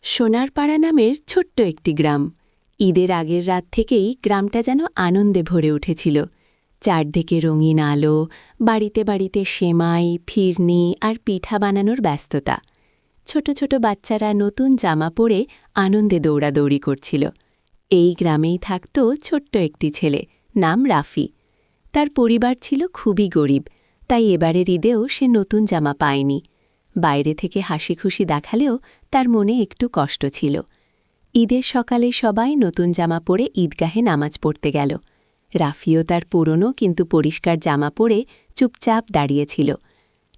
সোনারপাড়া নামের ছোট্ট একটি গ্রাম। ঈদের আগের রাত থেকেই গ্রামটা যেন আনন্দে ভরে উঠেছিল। চারদিকে রঙিন আলো, বাড়িতে বাড়িতে সেমাই, ফিরনি আর পিঠা বানানোর ব্যস্ততা। ছোট ছোট বাচ্চারা নতুন জামা পরে আনন্দে দৌড়াদৌড়ি করছিল। এই গ্রামেই থাকত ছোট্ট একটি ছেলে, নাম রাফি। তার পরিবার ছিল খুবই গরিব, তাই এবারের ঈদেও সে নতুন জামা পায়নি। বাইরে থেকে হাসি খুশি দেখালেও তার মনে একটু কষ্ট ছিল। ঈদের সকালে সবাই নতুন জামা পরে ঈদগাহে নামাজ পড়তে গেল। রাফিও তার পুরনো কিন্তু পরিষ্কার জামা পরে চুপচাপ দাঁড়িয়েছিল।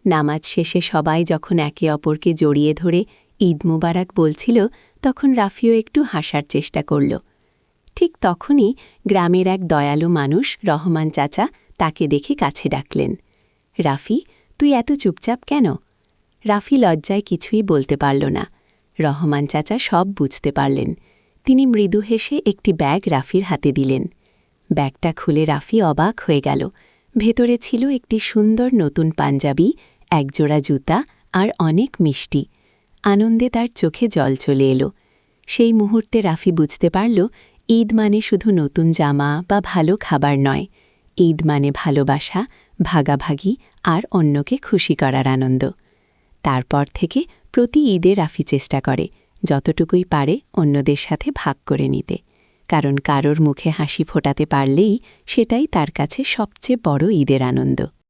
নামাজ শেষে সবাই যখন একে অপরকে জড়িয়ে ধরে ঈদ মুবারক বলছিল, তখন রাফিও একটু হাসার চেষ্টা করল। ঠিক তখনই গ্রামের এক দয়ালু মানুষ, রহমান চাচা, তাকে দেখে কাছে ডাকলেন। রাফি, তুই এত চুপচাপ কেন? রাফি লজ্জায় কিছুই বলতে পারল না। রহমান চাচা সব বুঝতে পারলেন। তিনি মৃদু হেসে একটি ব্যাগ রাফির হাতে দিলেন। ব্যাগটা খুলে রাফি অবাক হয়ে গেল। ভেতরে ছিল একটি সুন্দর নতুন পাঞ্জাবি, একজোড়া জুতা আর অনেক মিষ্টি। আনন্দে তার চোখে জল চলে এলো। সেই মুহূর্তে রাফি বুঝতে পারল, ঈদ মানে শুধু নতুন জামা বা ভালো খাবার নয়। ঈদ মানে ভালোবাসা, ভাগাভাগি আর অন্যকে খুশি করার আনন্দ। তারপর থেকে প্রতি ঈদে রাফি চেষ্টা করে যতটুকুই পারে অন্যদের সাথে ভাগ করে নিতে, কারণ কারোর মুখে হাসি ফোটাতে পারলেই সেটাই তার কাছে সবচেয়ে বড় ঈদের আনন্দ।